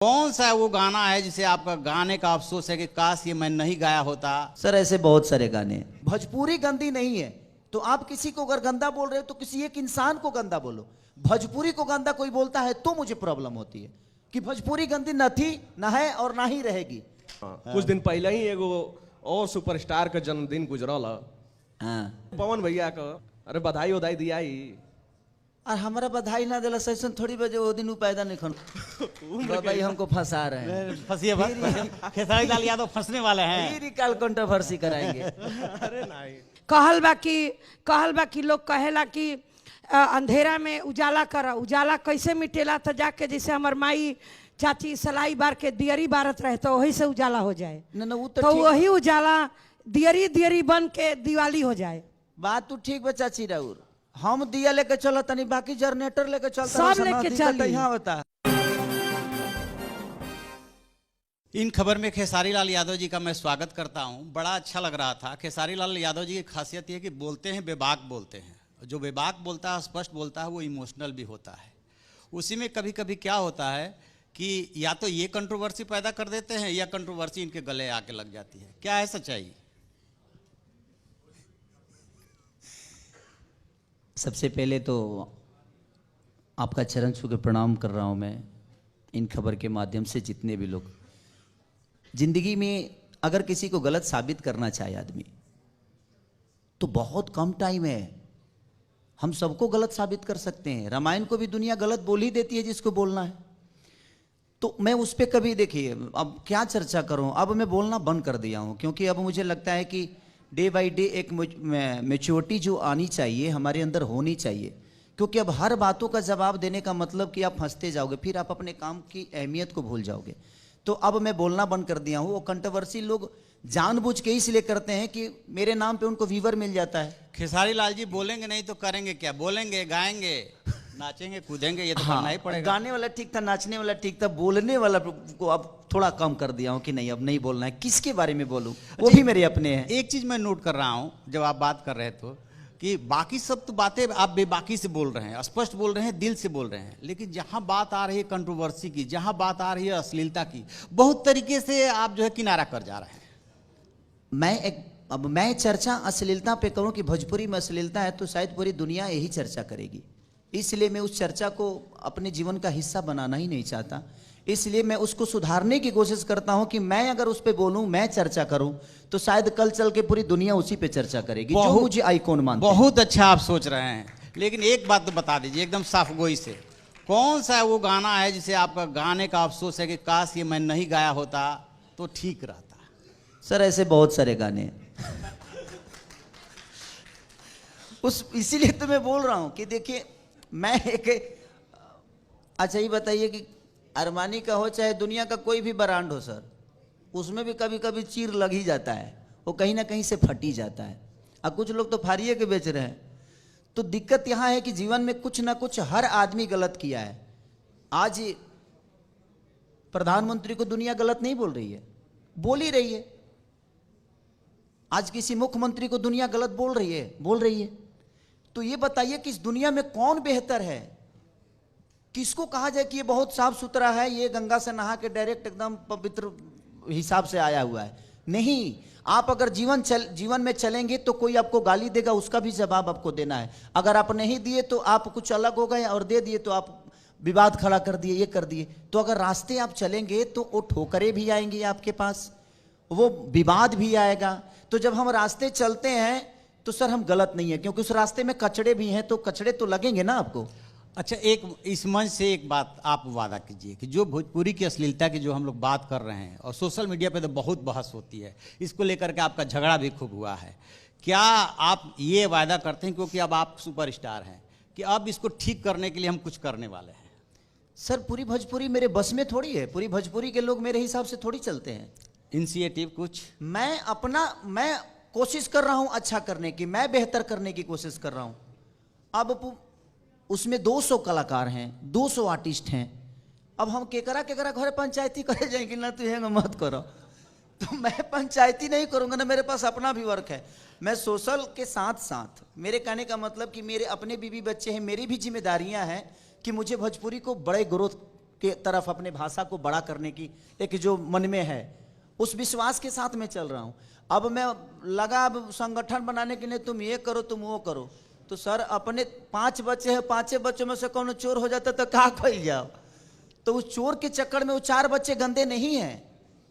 कौन सा वो गाना है जिसे आपका गाने का अफसोस है कि काश ये मैं नहीं गाया होता? सर ऐसे बहुत सारे गाने हैं। भोजपुरी गंदी नहीं है तो आप किसी को अगर गंदा बोल रहे हो तो किसी एक इंसान को गंदा बोलो। भोजपुरी को गंदा कोई बोलता है तो मुझे प्रॉब्लम होती है कि भोजपुरी गंदी न थी, न है और ना ही रहेगी। कुछ दिन पहले ही एगो और सुपरस्टार का जन्मदिन गुजरल। पवन भैया का अरे बधाई उधाई दिया ही और हमारा बधाई ना दिला सैसन थोड़ी बजे वो दिन पैदा नहीं खन भाई हमको फंसा रहे हैं। फंसिए बस। खेसारी लाल यादव फंसने वाले हैं। फिर कल कंट्रोवर्सी कराएंगे। अरे नहीं कहल बा कि लोग कहेला कि अंधेरा में उजाला कर, उजाला कैसे मिटेला? तो जाके जैसे हमार माई चाची सलाई बार के दियरी बारत रहे तो वही से उजाला हो जाए। न वो तो वही उजाला दियरी दियरी बन के दिवाली हो जाए। बात तो ठीक बा चाची राउर, हम दिया लेके चलो तनी बाकी जनरेटर लेके चलता सब लेके चली। यहाँ होता इन खबर में खेसारी लाल यादव जी का मैं स्वागत करता हूं। बड़ा अच्छा लग रहा था। खेसारी लाल यादव जी की खासियत ये है कि बोलते हैं बेबाक बोलते हैं। जो बेबाक बोलता है, स्पष्ट बोलता है, वो इमोशनल भी होता है। उसी में कभी कभी क्या होता है कि या तो ये कंट्रोवर्सी पैदा कर देते हैं या कंट्रोवर्सी इनके गले आके लग जाती है। क्या है सच्चाई? सबसे पहले तो आपका चरण छू के प्रणाम कर रहा हूं मैं। इन खबर के माध्यम से जितने भी लोग जिंदगी में अगर किसी को गलत साबित करना चाहे आदमी तो बहुत कम टाइम है। हम सबको गलत साबित कर सकते हैं। रामायण को भी दुनिया गलत बोल ही देती है जिसको बोलना है। तो मैं उस पर कभी देखिए अब क्या चर्चा करूं, अब मैं बोलना बंद कर दिया हूं क्योंकि अब मुझे लगता है कि डे बाय डे एक मैच्योरिटी जो आनी चाहिए हमारे अंदर होनी चाहिए। क्योंकि अब हर बातों का जवाब देने का मतलब कि आप फंसते जाओगे, फिर आप अपने काम की अहमियत को भूल जाओगे। तो अब मैं बोलना बंद कर दिया हूँ। वो कंट्रोवर्सी लोग जानबूझ के इसलिए करते हैं कि मेरे नाम पे उनको व्यूवर मिल जाता है। खेसारी लाल जी बोलेंगे नहीं तो करेंगे क्या? बोलेंगे, गाएंगे, नाचेंगे, कूदेंगे, ये तो करना ही पड़ेगा। गाने वाला ठीक था, नाचने वाला ठीक था, बोलने वाला को अब थोड़ा कम कर दिया हूं कि नहीं अब नहीं बोलना है। किसके बारे में बोलूं वो भी मेरे अपने हैं। एक चीज मैं नोट कर रहा हूं जब आप बात कर रहे थे कि बाकी सब तो बातें आप बेबाकी से बोल रहे हैं, स्पष्ट बोल रहे हैं, दिल से बोल रहे हैं, लेकिन जहां बात आ रही है कंट्रोवर्सी की, जहां बात आ रही है अश्लीलता की, बहुत तरीके से आप जो है किनारा कर जा रहे हैं। अब मैं चर्चा अश्लीलता पे करूं कि भोजपुरी में अश्लीलता है तो शायद पूरी दुनिया यही चर्चा करेगी। इसलिए मैं उस चर्चा को अपने जीवन का हिस्सा बनाना ही नहीं चाहता। इसलिए मैं उसको सुधारने की कोशिश करता हूं कि मैं अगर उस पे बोलूं, मैं चर्चा करूं तो शायद कल चल के पूरी दुनिया उसी पे चर्चा करेगी जो मुझे आइकॉन मानते हैं। बहुत अच्छा आप सोच रहे हैं, लेकिन एक बात तो बता दीजिए एकदम साफ गोई से, कौन सा वो गाना है जिसे आपका गाने का अफसोस है कि काश ये मैं नहीं गाया होता तो ठीक रहता? सर ऐसे बहुत सारे गाने हैं। इसीलिए तो मैं बोल रहा हूं कि देखिए मैं एक अच्छा ही बताइए कि अरमानी का हो चाहे दुनिया का कोई भी ब्रांड हो सर, उसमें भी कभी कभी चीर लग ही जाता है, वो कहीं ना कहीं से फट ही जाता है। अब कुछ लोग तो फाड़िए के बेच रहे हैं। तो दिक्कत यहां है कि जीवन में कुछ ना कुछ हर आदमी गलत किया है। आज प्रधानमंत्री को दुनिया गलत नहीं बोल रही है, बोल ही रही है। आज किसी मुख्यमंत्री को दुनिया गलत बोल रही है। तो ये बताइए कि इस दुनिया में कौन बेहतर है? किसको कहा जाए कि ये बहुत साफ सुथरा है, ये गंगा से नहा के डायरेक्ट एकदम पवित्र हिसाब से आया हुआ है? नहीं। आप अगर जीवन में चलेंगे तो कोई आपको गाली देगा, उसका भी जवाब आपको देना है। अगर आप नहीं दिए तो आप कुछ अलग हो गए, और दे दिए तो आप विवाद खड़ा कर दिए, ये कर दिए। तो अगर रास्ते आप चलेंगे तो वो ठोकरें भी आएंगी आपके पास, वो विवाद भी आएगा। तो जब हम रास्ते चलते हैं तो सर हम गलत नहीं है, क्योंकि उस रास्ते में कचड़े भी हैं, तो कचड़े तो लगेंगे ना आपको। अच्छा, एक इस मंच से एक बात आप वादा कीजिए कि जो भोजपुरी की अश्लीलता की जो हम लोग बात कर रहे हैं, और सोशल मीडिया पे तो बहुत बहस होती है, इसको लेकर के आपका झगड़ा भी खूब हुआ है, क्या आप ये वादा करते हैं क्योंकि अब आप सुपरस्टार हैं कि अब इसको ठीक करने के लिए हम कुछ करने वाले हैं? सर पूरी भोजपुरी मेरे बस में थोड़ी है, पूरी भोजपुरी के लोग मेरे हिसाब से थोड़ी चलते हैं। इनिशिएटिव कुछ मैं कोशिश कर रहा हूं अच्छा करने की, मैं बेहतर करने की कोशिश कर रहा हूं। अब उसमें 200 कलाकार हैं, 200 आर्टिस्ट हैं। अब हम केकरा घर पंचायती करे जाएंगे ना, तो ये मत करो। तो मैं पंचायती नहीं करूंगा ना, मेरे पास अपना भी वर्क है। मैं सोशल के साथ साथ, मेरे कहने का मतलब कि मेरे अपने बीवी बच्चे हैं, मेरी भी जिम्मेदारियां हैं कि मुझे भोजपुरी को बड़े ग्रोथ के तरफ अपने भाषा को बड़ा करने की एक जो मन में है, उस विश्वास के साथ मैं चल रहा हूँ। अब मैं लगा अब संगठन बनाने के लिए तुम ये करो तुम वो करो, तो सर अपने 5 बच्चे हैं, 5 बच्चों में से कौन चोर हो जाता तो क्या खोल जाओ। तो उस चोर के चक्कर में वो 4 बच्चे गंदे नहीं हैं,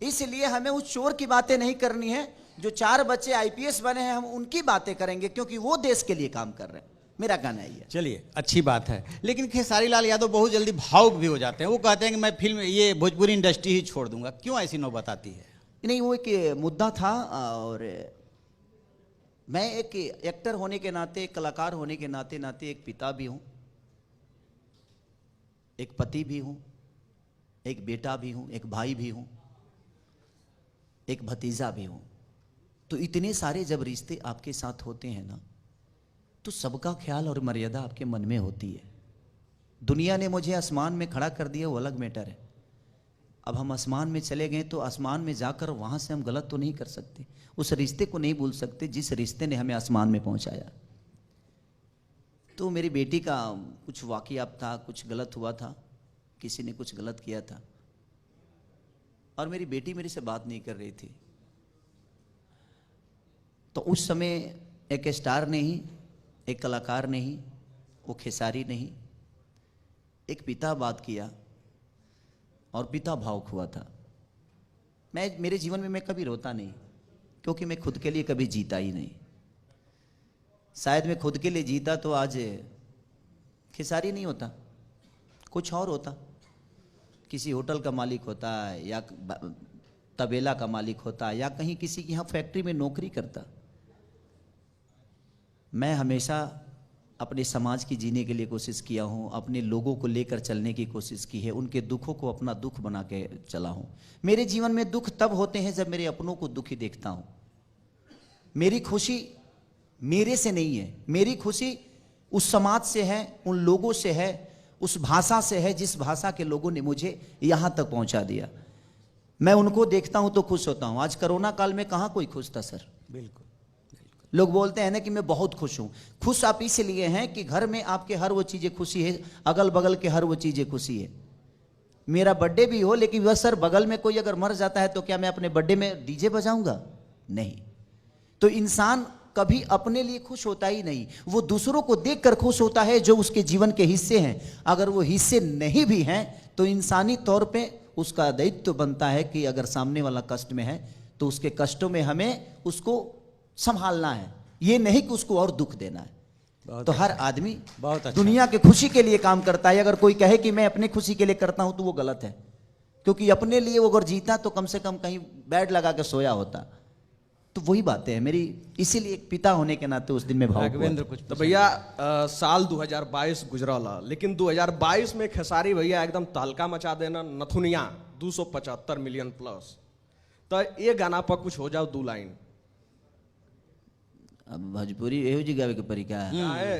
इसलिए हमें उस चोर की बातें नहीं करनी है। जो 4 बच्चे आईपीएस बने हैं हम उनकी बातें करेंगे, क्योंकि वो देश के लिए काम कर रहे हैं। मेरा कहना है ये। चलिए अच्छी बात है, लेकिन खेसारी लाल यादव बहुत जल्दी भावुक भी हो जाते हैं। वो कहते हैं कि मैं फिल्म ये भोजपुरी इंडस्ट्री ही छोड़ दूंगा। क्यों ऐसी नौबत आती है? नहीं, वो एक मुद्दा था, और मैं एक एक्टर होने के नाते, एक कलाकार होने के नाते नाते एक पिता भी हूँ, एक पति भी हूँ, एक बेटा भी हूँ, एक भाई भी हूँ, एक भतीजा भी हूँ। तो इतने सारे जब रिश्ते आपके साथ होते हैं ना, तो सबका ख्याल और मर्यादा आपके मन में होती है। दुनिया ने मुझे आसमान में खड़ा कर दिया, वो अलग मैटर है। अब हम आसमान में चले गए तो आसमान में जाकर वहाँ से हम गलत तो नहीं कर सकते, उस रिश्ते को नहीं भूल सकते जिस रिश्ते ने हमें आसमान में पहुँचाया। तो मेरी बेटी का कुछ वाक़यात था, कुछ गलत हुआ था, किसी ने कुछ गलत किया था, और मेरी बेटी मेरे से बात नहीं कर रही थी। तो उस समय एक स्टार नहीं, एक कलाकार नहीं, वो खेसारी नहीं, एक पिता बात किया और पिता भावुक हुआ था। मेरे जीवन में मैं कभी रोता नहीं, क्योंकि मैं खुद के लिए कभी जीता ही नहीं। शायद मैं खुद के लिए जीता तो आज खेसारी नहीं होता, कुछ और होता, किसी होटल का मालिक होता, या तबेला का मालिक होता, या कहीं किसी की यहाँ फैक्ट्री में नौकरी करता। मैं हमेशा अपने समाज की जीने के लिए कोशिश किया हूँ, अपने लोगों को लेकर चलने की कोशिश की है, उनके दुखों को अपना दुख बना के चला हूँ। मेरे जीवन में दुख तब होते हैं जब मेरे अपनों को दुखी देखता हूँ। मेरी खुशी मेरे से नहीं है, मेरी खुशी उस समाज से है, उन लोगों से है, उस भाषा से है जिस भाषा के लोगों ने मुझे यहाँ तक पहुँचा दिया। मैं उनको देखता हूँ तो खुश होता हूँ। आज कोरोना काल में कहाँ कोई खुश था सर? बिल्कुल। लोग बोलते हैं ना कि मैं बहुत खुश हूँ। खुश आप इसलिए हैं कि घर में आपके हर वो चीज़ें खुशी है, अगल बगल के हर वो चीज़ें खुशी है। मेरा बर्थडे भी हो, लेकिन वह सर बगल में कोई अगर मर जाता है तो क्या मैं अपने बर्थडे में डीजे बजाऊंगा? नहीं। तो इंसान कभी अपने लिए खुश होता ही नहीं, वो दूसरों को देखकर खुश होता है जो उसके जीवन के हिस्से हैं। अगर वो हिस्से नहीं भी हैं तो इंसानी तौर पे उसका दायित्व बनता है कि अगर सामने वाला कष्ट में है तो उसके कष्टों में हमें उसको संभालना है, ये नहीं कि उसको और दुख देना है। तो हर आदमी बहुत अच्छा। दुनिया के खुशी के लिए काम करता है। अगर कोई कहे कि मैं अपने खुशी के लिए करता हूं तो वो गलत है, क्योंकि अपने लिए वो अगर जीता तो कम से कम कहीं बेड लगा के सोया होता। तो वही बातें हैं मेरी, इसीलिए एक पिता होने के नाते उस दिन में भावुक हुआ। राघवेंद्र कुछ तो भैया साल 2022 गुजरला, लेकिन 2022 में खेसारी भैया एकदम तहलका मचा देना, नथुनिया 275 मिलियन प्लस। तो ये गाना पर कुछ हो जाओ 2 लाइन। अब भोजपुरी एहो जी गावे के परिका है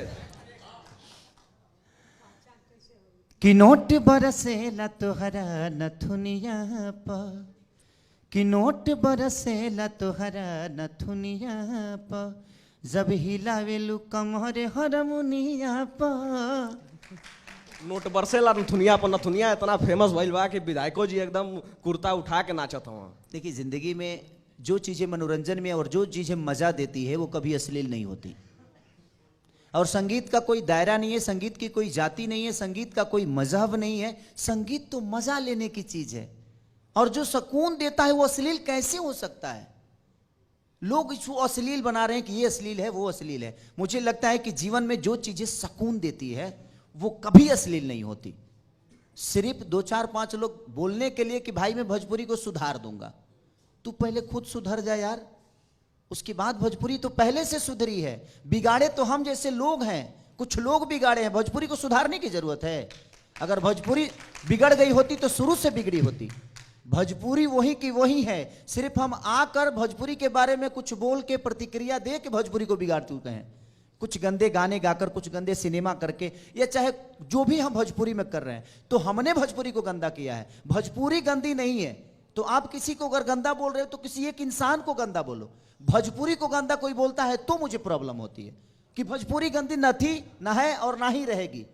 कि नोट बरसेला तोहरा नथुनिया पर, कि नोट बरसेला तोहरा नथुनिया पर, जब हिलावेलू कमर हरमुनिया पर। नोट बरसेला नथुनिया पर, नथुनिया इतना फेमस भइल बा कि विधायकों जी एकदम कुर्ता उठा के नाचत हवा। देखिए, जिंदगी में जो चीज़ें मनोरंजन में और जो चीज़ें मज़ा देती है वो कभी अश्लील नहीं होती। और संगीत का कोई दायरा नहीं है, संगीत की कोई जाति नहीं है, संगीत का कोई मजहब नहीं है। संगीत तो मज़ा लेने की चीज़ है, और जो सुकून देता है वो अश्लील कैसे हो सकता है? लोग इसको अश्लील बना रहे हैं कि ये अश्लील है, वो अश्लील है। मुझे लगता है कि जीवन में जो चीज़ें सुकून देती है वो कभी अश्लील नहीं होती। सिर्फ 2 4 5 लोग बोलने के लिए कि भाई मैं भोजपुरी को सुधार दूंगा, तू पहले खुद सुधर जा यार, उसके बाद भोजपुरी तो पहले से सुधरी है। बिगाड़े तो हम जैसे लोग हैं, कुछ लोग बिगाड़े हैं, भोजपुरी को सुधारने की जरूरत है। अगर भोजपुरी बिगड़ गई होती तो शुरू से बिगड़ी होती। भोजपुरी वही की वही है, सिर्फ हम आकर भोजपुरी के बारे में कुछ बोल के प्रतिक्रिया दे के भोजपुरी को बिगाड़ चुके हैं। कुछ गंदे गाने गाकर, कुछ गंदे सिनेमा करके, या चाहे जो भी हम भोजपुरी में कर रहे हैं, तो हमने भोजपुरी को गंदा किया है। भोजपुरी गंदी नहीं है। तो आप किसी को अगर गंदा बोल रहे हो तो किसी एक इंसान को गंदा बोलो। भोजपुरी को गंदा कोई बोलता है तो मुझे प्रॉब्लम होती है कि भोजपुरी गंदी न थी, न है और ना ही रहेगी।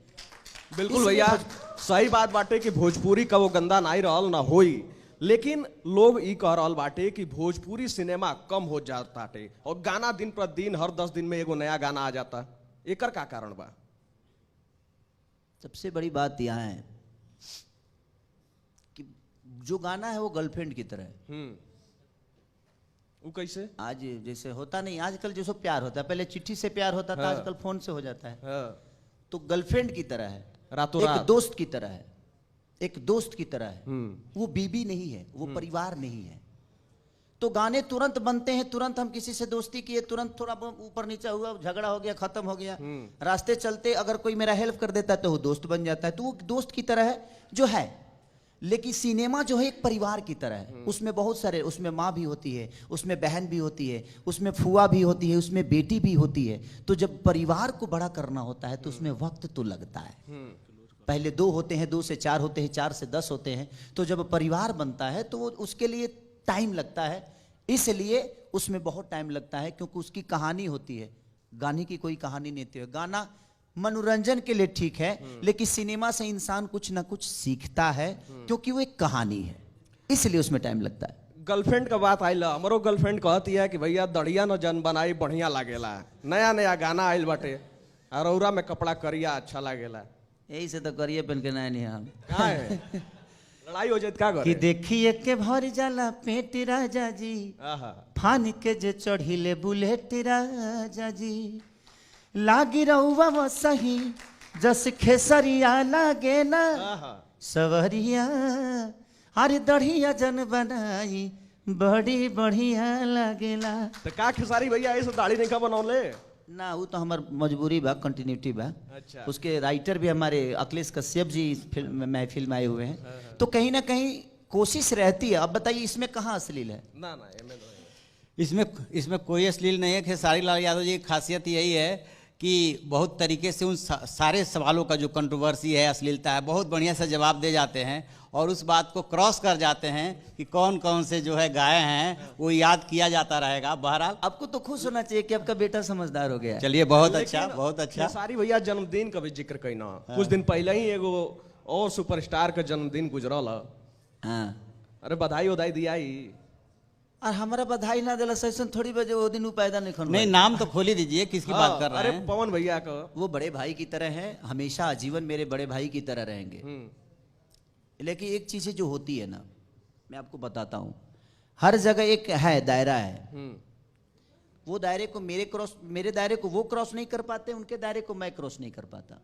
बिल्कुल इसलिए भैया, सही बात बाटे कि भोजपुरी का वो गंदा नाई रहल ना होई, लेकिन लोग ई कह रहल बाटे कि भोजपुरी सिनेमा कम हो जाताटे और गाना दिन पर दिन हर 10 दिन में एगो नया गाना आ जाता। एकर का कारण बा? सबसे बड़ी बात यहाँ है कि जो गाना है वो गर्लफ्रेंड की तरह है। वो कैसे? आज जैसे होता नहीं, आजकल जैसे प्यार होता है, पहले चिट्ठी से प्यार होता था, हाँ। आजकल फोन से हो जाता है। हाँ, तो गर्लफ्रेंड की तरह है, रातों एक रात। दोस्त की तरह है, एक दोस्त की तरह है। वो बीबी नहीं है, वो परिवार नहीं है। तो गाने तुरंत बनते हैं, तुरंत हम किसी से दोस्ती किए, तुरंत थोड़ा ऊपर नीचे हुआ, झगड़ा हो गया, खत्म हो गया। रास्ते चलते अगर कोई मेरा हेल्प कर देता है तो वो दोस्त बन जाता है। तो वो दोस्त की तरह है जो है। लेकिन सिनेमा जो है एक परिवार की तरह है। उसमें बहुत सारे, उसमें माँ भी होती है, उसमें बहन भी होती है, उसमें फुआ भी होती है, उसमें बेटी भी होती है। तो जब परिवार को बड़ा करना होता है तो उसमें वक्त तो लगता है। पहले 2 होते हैं, 2 से 4 होते हैं, 4 से 10 होते हैं। तो जब परिवार बनता है तो वो उसके लिए टाइम लगता है। इसलिए उसमें बहुत टाइम लगता है, क्योंकि उसकी कहानी होती है। गाने की कोई कहानी नहीं होती है। गाना मनोरंजन के लिए ठीक है, लेकिन सिनेमा से इंसान कुछ ना कुछ सीखता है, क्योंकि वो एक कहानी है, इसलिए उसमें टाइम लगता है। गर्लफ्रेंड का बात आइल, हमारो गर्लफ्रेंड कहती है कि भैया दड़िया न जन बनाई बढ़िया लागेला, नया नया गाना आइल बाटे, अरौरा में कपड़ा करिया अच्छा लागेला। यही से तो करिए पहन के नहीं हम का है? लड़ाई हो जाए का कि करे? देखिए के भर जाला पेट राजा जी, आहा, फान के जे चढ़िले बुलेट राजा जी, लागी रहुआ वो सही जस खेसरिया लागे ना आहा। सवरिया, अरे दढ़िया जन बनाई बड़ी बढ़िया लागेला। तो का खेसारी भैया ऐसे दाढ़ी नहीं का बनौले? ना वो तो हमार मजबूरी बा, कंटिन्यूटी बा। अच्छा। उसके राइटर भी हमारे अखिलेश कश्यप जी इस फिल्म महफिल में आए हुए हैं। तो कहीं ना कहीं कोशिश रहती है। अब बताइए इसमें कहाँ अश्लील है? ना ना ये इसमें कोई अश्लील नहीं है। खेसारी लाल यादव जी की खासियत यही है कि बहुत तरीके से उन सारे सवालों का जो कंट्रोवर्सी है, अश्लीलता है, बहुत बढ़िया से जवाब दे जाते हैं और उस बात को क्रॉस कर जाते हैं कि कौन कौन से जो है गाए हैं वो याद किया जाता रहेगा। बहरहाल आपको तो खुश होना चाहिए कि आपका बेटा समझदार हो गया। चलिए, बहुत अच्छा, बहुत अच्छा। खेसारी भैया जन्मदिन का भी जिक्र कई ना, कुछ दिन पहले ही एगो और सुपरस्टार का जन्मदिन गुजरल। हाँ, अरे बधाई उधाई दिया ही। और हमारा बधाई ना दिला सैसन थोड़ी बजे वो दिन वो पैदा नहीं खन नहीं, नाम तो खोल ही दीजिए, किसकी बात कर रहे अरे हैं? पवन भैया का। वो बड़े भाई की तरह है, हमेशा आजीवन मेरे बड़े भाई की तरह रहेंगे। लेकिन एक चीजें जो होती है ना, मैं आपको बताता हूँ, हर जगह एक है दायरा है। वो दायरे को मेरे दायरे को वो क्रॉस नहीं कर पाते, उनके दायरे को मैं क्रॉस नहीं कर पाता।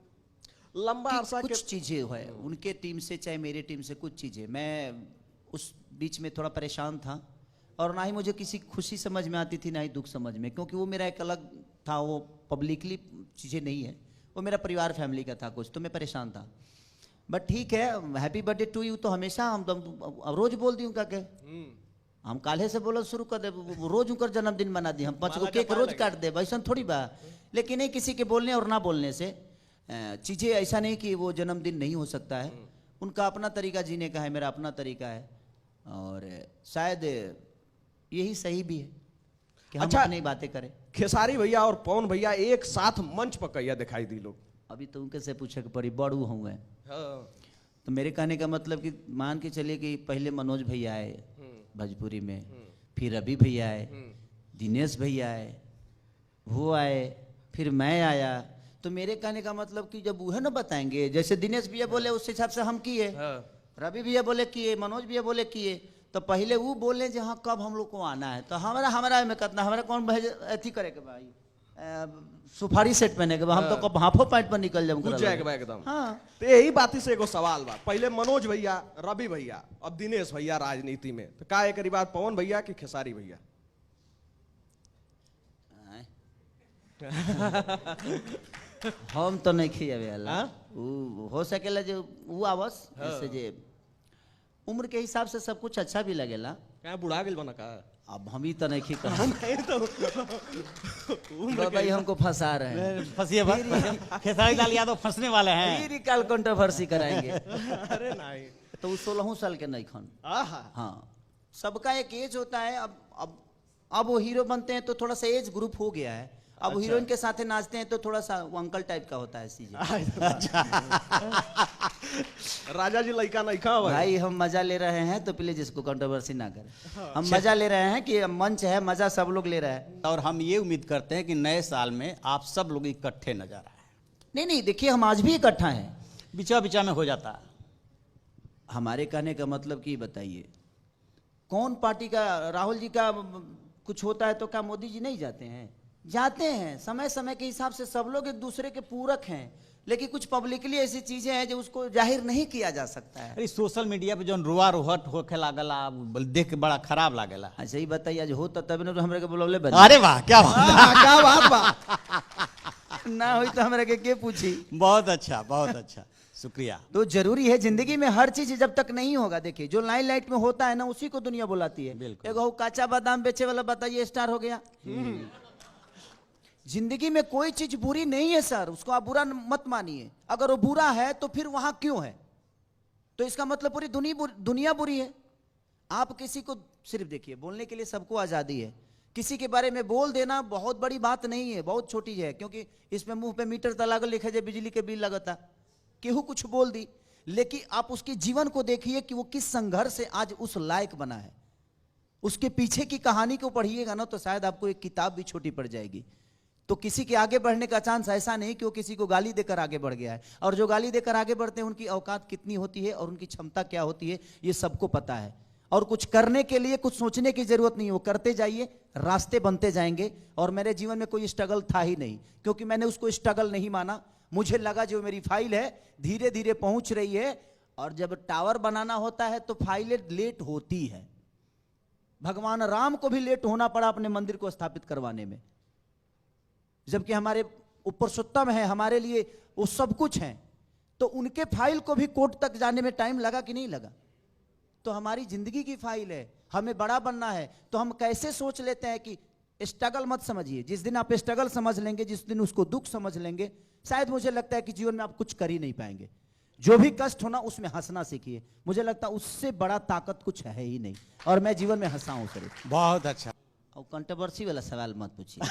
लंबा अरसा के कुछ चीजें है उनके टीम से चाहे मेरे टीम से, कुछ चीजें मैं उस बीच में थोड़ा परेशान था और ना ही मुझे किसी खुशी समझ में आती थी ना ही दुख समझ में, क्योंकि वो मेरा एक अलग था, वो पब्लिकली चीजें नहीं है, वो मेरा परिवार फैमिली का था कुछ, तो मैं परेशान था। बट ठीक है, हैप्पी बर्थडे टू यू तो हमेशा हम रोज बोल दी का के हम काले से बोलो शुरू कर दे, रोज उनकर जन्मदिन मना दी, हम 5 गो केक रोज काट दे, वैसा थोड़ी बा। लेकिन नहीं, किसी के बोलने और ना बोलने से चीज़ें ऐसा नहीं कि वो जन्मदिन नहीं हो सकता है। उनका अपना तरीका जीने का है, मेरा अपना तरीका है, और शायद यही सही भी है कि हम अच्छा, अपनी बातें करें। खेसारी भैया और पवन भैया एक साथ मंच पर कैया दिखाई दी लोग। अभी तो उनके से पूछे कि परी बड़ू हूँ मैं, तो मेरे कहने का मतलब कि मान के चलिए कि पहले मनोज भैया आए भोजपुरी में, फिर रवि भैया आए, दिनेश भैया आए, वो आए, फिर मैं आया। तो मेरे कहने का मतलब कि जब वह ना बताएंगे, जैसे दिनेश भैया बोले उस हिसाब से हम किए, रवि भैया बोले किए, मनोज भैया बोले किए, तो पहले वो बोले जहाँ कब हम लोग को आना है। तो हमारा में कितना, हमारा कौन अथी करे के भाई, सुपारी सेट पहने के, हम तो कब हाफो पैंट पर निकल जाऊंगा एकदम। हाँ, तो यही बात से एगो सवाल बा, पहले मनोज भैया, रवि भैया, अब दिनेश भैया राजनीति में, तो का एक बात पवन भैया की खेसारी भैया? हम तो नहीं खियावे अल्लाह, हो सकेला जो वो आवस, जैसे जे उम्र के हिसाब से सब कुछ अच्छा भी लगेला। क्या बुढ़ा गेल बना का? अब हम ही तो नहीं खी कर उम्र भाई हमको फंसा रहे हैं, फंसिए खेसारी लाल यादव फंसने वाले हैं। फिर कल कंट्रोवर्सी कराएंगे। अरे नहीं, तो वो 16 साल के नहीं खन। हाँ, सबका एक एज होता है। अब वो हीरो बनते हैं तो थोड़ा सा एज ग्रुप हो गया है। अब हीरोइन के साथ नाचते हैं तो थोड़ा सा वो अंकल टाइप का होता है सीजे। राजा जी लड़का नहीं खा भाई। भाई हम मजा ले रहे हैं तो प्लीज इसको कंट्रोवर्सी ना करें। हम मजा ले रहे हैं कि मंच है, मजा सब लोग ले रहे हैं। और हम ये उम्मीद करते हैं कि नए साल में आप सब लोग इकट्ठे नजर आए। नहीं नहीं, देखिए हम आज भी इकट्ठा हैं। बिचा बिचा में हो जाता है। हमारे कहने का मतलब कि बताइए, कौन पार्टी का, राहुल जी का कुछ होता है तो क्या मोदी जी नहीं जाते हैं? जाते हैं। समय समय के हिसाब से सब लोग एक दूसरे के पूरक हैं, लेकिन कुछ पब्लिकली ऐसी चीजें हैं जो उसको जाहिर नहीं किया जा सकता है। अरे सोशल मीडिया पे जो रोआ रोहट होके लागला, देख के बड़ा खराब लागेला। अच्छा ही बताइए, आज होता तब ना तो हमरे के बोलवले बने। अरे वाह, क्या बात, क्या बात बा। ना हुई तो हमरे के पूछी। बहुत अच्छा, बहुत अच्छा, शुक्रिया। तो जरूरी है जिंदगी में हर चीज जब तक नहीं होगा, देखिए जो लाइन लाइट में होता है ना उसी को दुनिया बुलाती है। बिल्कुल। एगो काचा बादाम बेचे वाला बताइए स्टार हो गया। जिंदगी में कोई चीज बुरी नहीं है सर, उसको आप बुरा मत मानिए। अगर वो बुरा है तो फिर वहां क्यों है? तो इसका मतलब पूरी दुनिया बुरी है। आप किसी को सिर्फ देखिए, बोलने के लिए सबको आजादी है। किसी के बारे में बोल देना बहुत बड़ी बात नहीं है, बहुत छोटी है, क्योंकि इसमें मुंह पे मीटर तलाक लिखे जाए, बिजली के बिल लगता, केहू कुछ बोल दी। लेकिन आप उसके जीवन को देखिए कि वो किस संघर्ष से आज उस लायक बना है। उसके पीछे की कहानी को पढ़िएगा ना तो शायद आपको एक किताब भी छोटी पड़ जाएगी। तो किसी के आगे बढ़ने का चांस ऐसा नहीं कि वो किसी को गाली देकर आगे बढ़ गया है। और जो गाली देकर आगे बढ़ते हैं उनकी औकात कितनी होती है और उनकी क्षमता क्या होती है, ये सबको पता है। और कुछ करने के लिए कुछ सोचने की जरूरत नहीं है, वो करते जाइए, रास्ते बनते जाएंगे। और मेरे जीवन में कोई स्ट्रगल था ही नहीं, क्योंकि मैंने उसको स्ट्रगल नहीं माना। मुझे लगा जो मेरी फाइल है धीरे धीरे पहुंच रही है, और जब टावर बनाना होता है तो फाइलें लेट होती है। भगवान राम को भी लेट होना पड़ा अपने मंदिर को स्थापित करवाने में, जबकि हमारे पुरुषोत्तम है, हमारे लिए वो सब कुछ है। तो उनके फाइल को भी कोर्ट तक जाने में टाइम लगा कि नहीं लगा? तो हमारी जिंदगी की फाइल है, हमें बड़ा बनना है। तो हम कैसे सोच लेते हैं कि स्ट्रगल मत समझिए। जिस दिन आप स्ट्रगल समझ लेंगे, जिस दिन उसको दुख समझ लेंगे, शायद मुझे लगता है कि जीवन में आप कुछ कर ही नहीं पाएंगे। जो भी कष्ट होना उसमें हंसना सीखिए। मुझे लगता है उससे बड़ा ताकत कुछ है ही नहीं, और मैं जीवन में हंसा हूं सर। बहुत अच्छा। और कंट्रोवर्सी वाला सवाल मत पूछिए।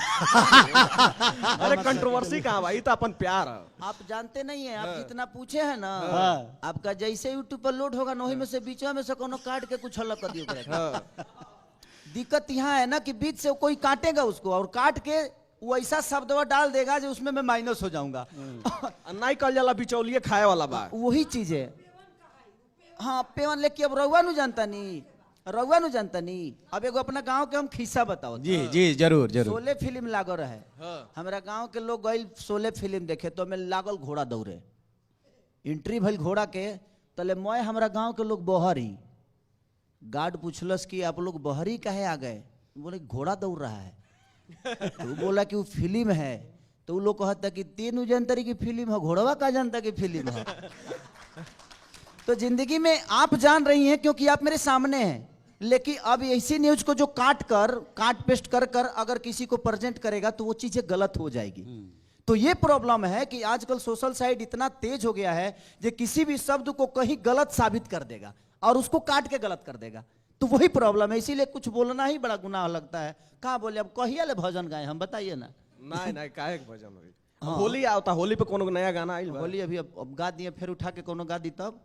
अरे कंट्रोवर्सी कहाँ भाई, तो अपन प्यार है। आप जानते नहीं है, आप जितना पूछे हैं ना, हाँ। आपका जैसे यूट्यूब पर लोड होगा ना, वही में से बीचवा में से कोनो काट के कुछ अलग कर दियो करेगा। दिक्कत यहाँ है ना कि बीच से कोई काटेगा उसको, और काट के वो ऐसा शब्द डाल देगा जो उसमें मैं माइनस हो जाऊंगा। नहीं कल जाला बिचौलिए खाए वाला बा। वही चीज है। हाँ पेवन, लेके अब रउआ नु जानता नहीं, रउआ नु जानता नहीं। अब एगो अपना गांव के हम खिस्सा बताओ। जी जी, जरूर जरूर। शोले फिल्म लागो रहे, हमारा गांव के लोग गए शोले फिल्म देखे, तो मैं लागल घोड़ा दौड़े, एंट्री भइल घोड़ा के, तले मैं हमारा गांव के लोग बहरी। गार्ड पूछलस कि आप लोग बहरी काहे आ गए? बोले घोड़ा दौड़ रहा है। तो बोला कि वो फिल्म है। तो वो लोग कहता कि तीन जनतरी की फिल्म है, घोड़वा का जनता की फिल्म है। तो जिंदगी में आप जान रही हैं क्योंकि आप मेरे सामने हैं, लेकिन अब इसी न्यूज को जो काट पेस्ट कर अगर किसी को प्रेजेंट करेगा तो वो चीजें गलत हो जाएगी। तो ये प्रॉब्लम है कि आजकल सोशल साइड इतना तेज हो गया है जो किसी भी शब्द को कहीं गलत साबित कर देगा और उसको काट के गलत कर देगा। तो वही प्रॉब्लम है, इसीलिए कुछ बोलना ही बड़ा गुनाह लगता है। कहाँ बोले, अब कहिए ले भजन गाए हम, बताइए ना। नहीं नहीं, काहे के भजन होई। होली आवता, होली पे कोनो नया गाना आइल बा। होली अभी अब गा दिए, फिर उठा के कोनो गा दी तब।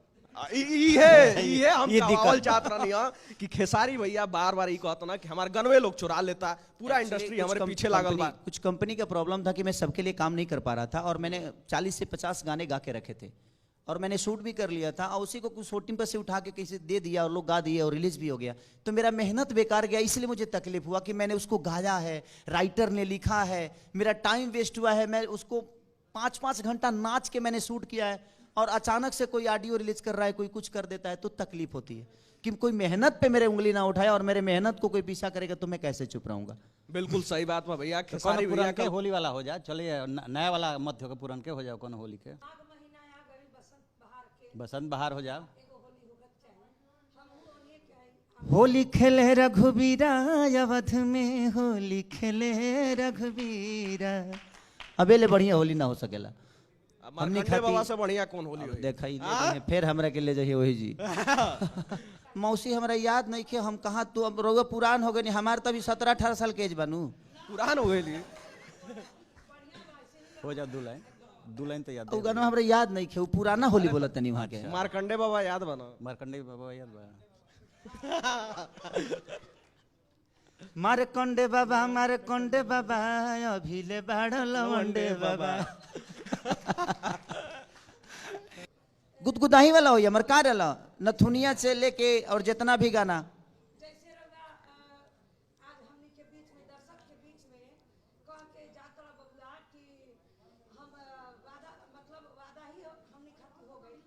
ये हम ये चावल चाहत रहनी है कि खेसारी भैया बार बार ये कहता ना कि हमारे गनवे लोग चुरा लेता, पूरा इंडस्ट्री हमारे पीछे लागल बा। कुछ कंपनी का प्रॉब्लम था कि मैं सबके लिए काम नहीं कर पा रहा था, और मैंने 40 से 50 गाने गा के रखे थे, और मैंने शूट भी कर लिया था, और उसी को कुछ शूटिंग पर से उठा के किसी दे दिया और लोग गा दिए और रिलीज भी हो गया। तो मेरा मेहनत बेकार गया, इसलिए मुझे तकलीफ हुआ कि मैंने उसको गाया है, राइटर ने लिखा है, मेरा टाइम वेस्ट हुआ है। मैं उसको 5-5 घंटा नाच के मैंने शूट किया है, और अचानक से कोई ऑडियो रिलीज कर रहा है, कोई कुछ कर देता है, तो तकलीफ होती है कि कोई मेहनत पे मेरे उंगली ना उठाए और मेरे मेहनत को कोई पीछा करेगा तो मैं कैसे चुप रहूंगा। बिल्कुल सही बात बा भैया। तो खेसारी कौन भैया पुरान के का होली वाला हो जाए, चलिए नया वाला मत हो, पुरान के हो जाओ, कौन होली के बसंत बहार हो जाओ। होली खेले रघुबीरा अवध में, होली खेले रघुबीरा। अबेले बढ़िया होली ना हो सकेला। हमने मार्कंडे बाबा से बढ़िया कौन होली होई। देखा ही देंगे, फिर हमरा के ले जाइए वही जी। मौसी हमरा याद नहीं कि हम कहाँ, तू अब रोग पुरान हो गए, हमारे तभी 17-18 साल के एज बनू। पुरान हो गई। हो जा दू लाइन तो याद वो गाना हमरा याद नहीं खे, वो पुराना होली बोलत तनी वहाँ के। मार्कंडे बाबा याद बना। मार्कंडेय बाबा याद बा। मारकंडे बाबा अभिले बाड़ लवंडे बाबा। गुदगुदाही वाला हो या मरकार वाला नथुनिया से लेके और जितना भी गाना जैसे रंगा आज हमनी के बीच में दर्शक के बीच में कह के जात रहा बबुआ कि हम वादा मतलब वादा ही हमनी खातिर हो गई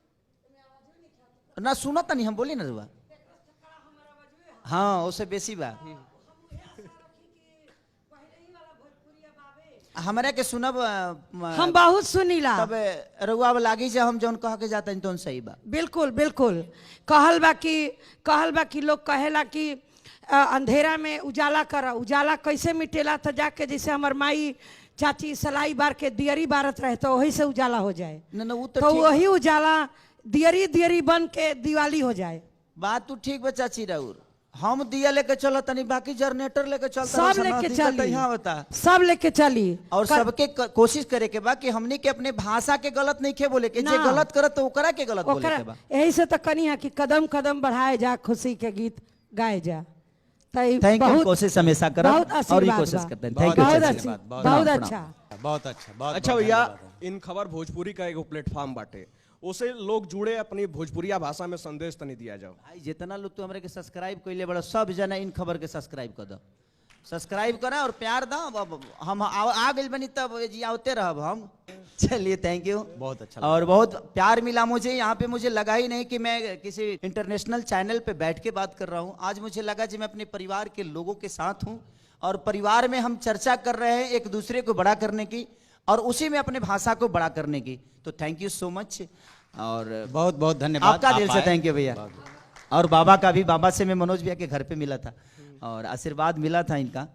मैं आवाज नहीं खाती ना सुना तनी हम बोली ना रुआ। हमारा वजह हाँ उससे बेसी बा हम ये आशा रखी कि पहले ही वाला भोजपुरिया बाबे हमरा के सुनब हम बहुत सुनीला। तब रुआ लागी जे हम जौन कह के जाता तो सही बा। बिल्कुल बिल्कुल कहल बा कि लोग कहेला कि अंधेरा में उजाला कर, उजाला कैसे मिटेला तो जाके जैसे हमर माई चाची सलाई बार के दियरी बारत रहे तो वही से उजाला हो जाए, ना वो तो ठीक वही उजाला दियरी बन के दिवाली हो जाए। बात तू ठीक बा चाची राउर, हम दिया लेके चलो तनी बाकी जनरेटर लेके चलता सब लेके चली, यहाँ बता सब लेके चली और सबके कोशिश करे के बा कि हमनी के अपने भाषा के गलत नहीं खे बोले के, जे ना। गलत करत तो ओकरा के गलत बोले के बा। यही से तो कनी है कि कदम कदम बढ़ाए जा, खुशी के गीत गाए जा। थैंक यू, कोशिश हमेशा करब बहुत और ये आशीर्वाद कोशिश बा। करते हैं। थैंक यू बहुत चाची। अच्छी, बहुत बहुत प्रणाम, अच्छा। बहुत अच्छा, बहुत अच्छा बहुत भैया, धन्यवाद। इन खबर भोजपुरी का एगो प्लेटफॉर्म बाटे, उसे लोग जुड़े अपनी भोजपुरिया भाषा में संदेश तनी दिया जाओ। भाई जितना लोग तो हमरे के सब्सक्राइब कइले बड़ा सब जना इन खबर के सब्सक्राइब कर दो, सब्सक्राइब करा और प्यार दो। अब हम आ गइल बनी तब जी आवते रहब हम। चलिए थैंक यू, बहुत अच्छा और बहुत प्यार मिला मुझे यहाँ पे। मुझे लगा ही नहीं कि मैं किसी इंटरनेशनल चैनल पे बैठ के बात कर रहा हूँ। आज मुझे लगा जी मैं अपने परिवार के लोगों के साथ हूँ और परिवार में हम चर्चा कर रहे हैं एक दूसरे को बड़ा करने की और उसी में अपने भाषा को बड़ा करने की। तो थैंक यू सो मच और बहुत बहुत धन्यवाद आपका दिल आप से आए। थैंक यू भैया। और बाबा का भी, बाबा से मैं मनोज भैया के घर पे मिला था और आशीर्वाद मिला था इनका।